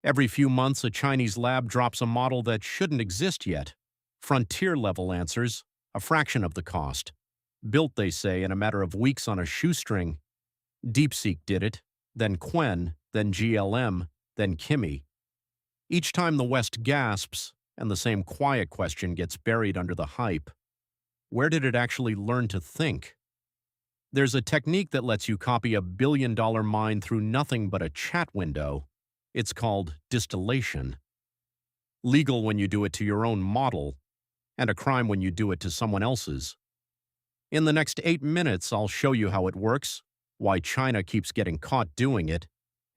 Every few months, a Chinese lab drops a model that shouldn't exist yet. Frontier-level answers, a fraction of the cost. Built, they say, in a matter of weeks on a shoestring. DeepSeek did it, then Quen, then GLM, then Kimi. Each time the West gasps, and the same quiet question gets buried under the hype. Where did it actually learn to think? There's a technique that lets you copy a billion-dollar mine through nothing but a chat window. It's called distillation. Legal when you do it to your own model, and a crime when you do it to someone else's. In the next 8 minutes, I'll show you how it works, why China keeps getting caught doing it,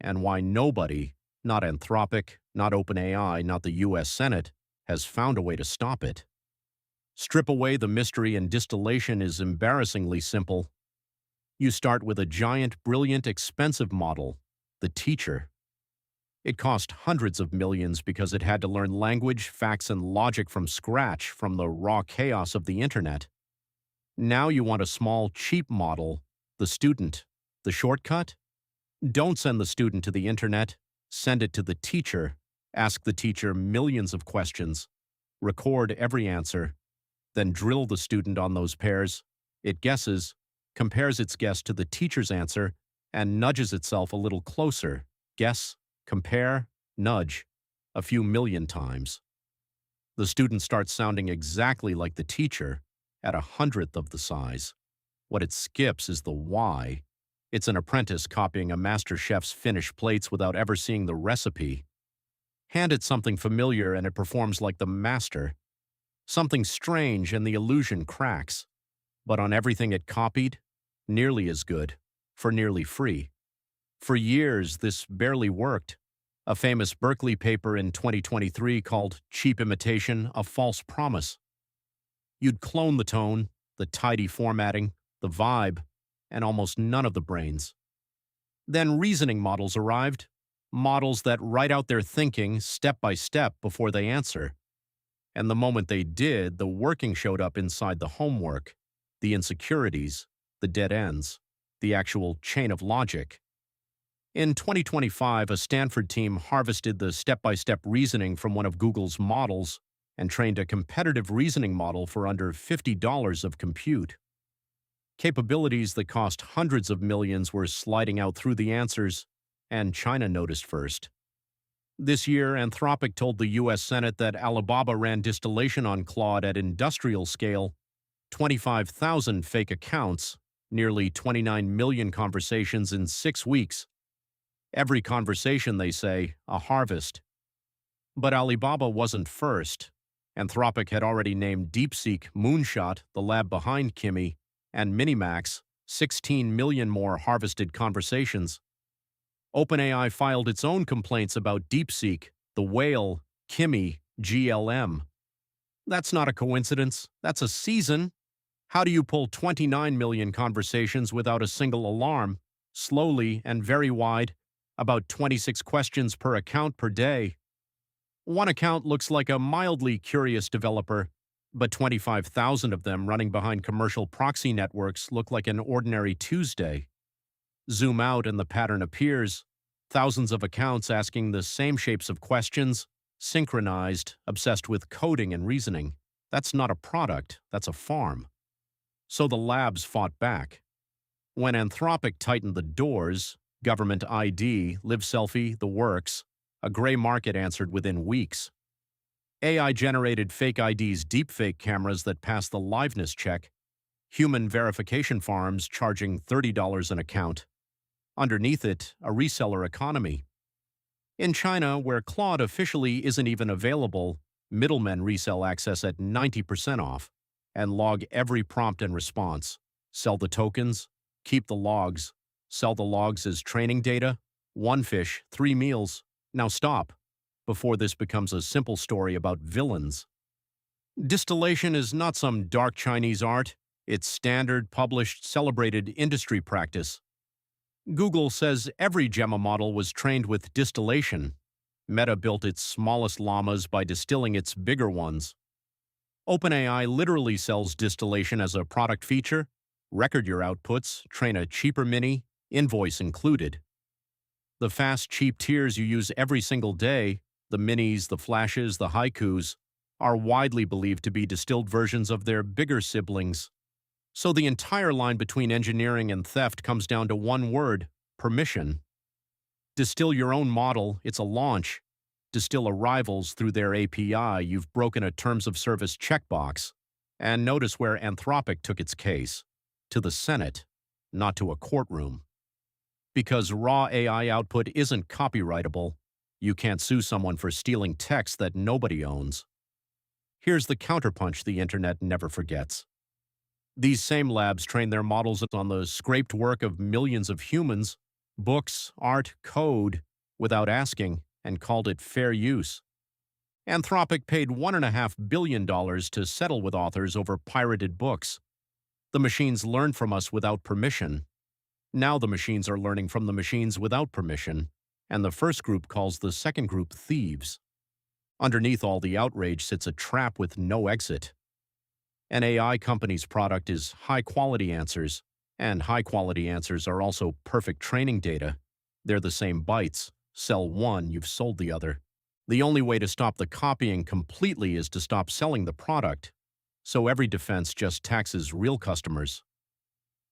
and why nobody, not Anthropic, not OpenAI, not the US Senate, has found a way to stop it. Strip away the mystery, and distillation is embarrassingly simple. You start with a giant, brilliant, expensive model, the teacher. It cost hundreds of millions because it had to learn language, facts, and logic from scratch from the raw chaos of the internet. Now you want a small, cheap model, the student. The shortcut? Don't send the student to the internet. Send it to the teacher. Ask the teacher millions of questions. Record every answer. Then drill the student on those pairs. It guesses, compares its guess to the teacher's answer, and nudges itself a little closer. Guess, compare, nudge, a few million times. The student starts sounding exactly like the teacher, at 100th of the size. What it skips is the why. It's an apprentice copying a master chef's finished plates without ever seeing the recipe. Hand it something familiar and it performs like the master. Something strange and the illusion cracks. But on everything it copied, nearly as good, for nearly free. For years, this barely worked. A famous Berkeley paper in 2023 called Cheap Imitation a False Promise. You'd clone the tone, the tidy formatting, the vibe, and almost none of the brains. Then reasoning models arrived, models that write out their thinking step by step before they answer. And the moment they did, the working showed up inside the homework, the insecurities, the dead ends, the actual chain of logic. In 2025, a Stanford team harvested the step-by-step reasoning from one of Google's models and trained a competitive reasoning model for under $50 of compute. Capabilities that cost hundreds of millions were sliding out through the answers, and China noticed first. This year, Anthropic told the US Senate that Alibaba ran distillation on Claude at industrial scale, 25,000 fake accounts, nearly 29 million conversations in 6 weeks. Every conversation, they say, a harvest. But Alibaba wasn't first. Anthropic had already named DeepSeek Moonshot, the lab behind Kimi, and Minimax, 16 million more harvested conversations. OpenAI filed its own complaints about DeepSeek, the whale, Kimi, GLM. That's not a coincidence. That's a season. How do you pull 29 million conversations without a single alarm, slowly and very wide, about 26 questions per account per day? One account looks like a mildly curious developer, but 25,000 of them running behind commercial proxy networks look like an ordinary Tuesday. Zoom out and the pattern appears. Thousands of accounts asking the same shapes of questions, synchronized, obsessed with coding and reasoning. That's not a product, that's a farm. So the labs fought back. When Anthropic tightened the doors, government ID, live selfie, the works, a gray market answered within weeks. AI-generated fake IDs, deepfake cameras that pass the liveness check, human verification farms charging $30 an account. Underneath it, a reseller economy. In China, where Claude officially isn't even available, middlemen resell access at 90% off and log every prompt and response, sell the tokens, keep the logs, sell the logs as training data, 1 fish, 3 meals. Now stop, before this becomes a simple story about villains. Distillation is not some dark Chinese art. It's standard, published, celebrated industry practice. Google says every Gemma model was trained with distillation. Meta built its smallest llamas by distilling its bigger ones. OpenAI literally sells distillation as a product feature. Record your outputs, train a cheaper mini, invoice included. The fast, cheap tiers you use every single day, the minis, the flashes, the haikus, are widely believed to be distilled versions of their bigger siblings. So the entire line between engineering and theft comes down to one word: permission. Distill your own model, it's a launch. Distill a rival's through their API, you've broken a terms of service checkbox. And notice where Anthropic took its case: to the Senate, not to a courtroom. Because raw AI output isn't copyrightable, you can't sue someone for stealing text that nobody owns. Here's the counterpunch the internet never forgets. These same labs train their models on the scraped work of millions of humans, books, art, code, without asking, and called it fair use. Anthropic paid $1.5 billion to settle with authors over pirated books. The machines learned from us without permission. Now the machines are learning from the machines without permission, and the first group calls the second group thieves. Underneath all the outrage sits a trap with no exit. An AI company's product is high-quality answers, and high-quality answers are also perfect training data. They're the same bytes. Sell one, you've sold the other. The only way to stop the copying completely is to stop selling the product. So every defense just taxes real customers.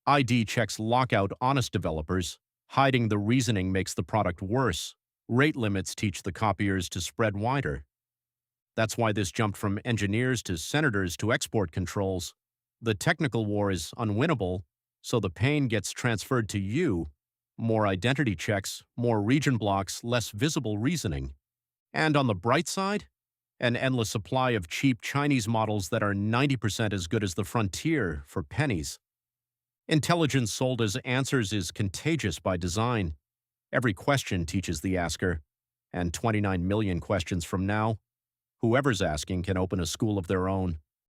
ID checks lock out honest developers. Hiding the reasoning makes the product worse. Rate limits teach the copiers to spread wider. That's why this jumped from engineers to senators to export controls. The technical war is unwinnable, so the pain gets transferred to you. More identity checks, more region blocks, less visible reasoning. And on the bright side, an endless supply of cheap Chinese models that are 90% as good as the frontier for pennies. Intelligence sold as answers is contagious by design. Every question teaches the asker, and 29 million questions from now, whoever's asking can open a school of their own.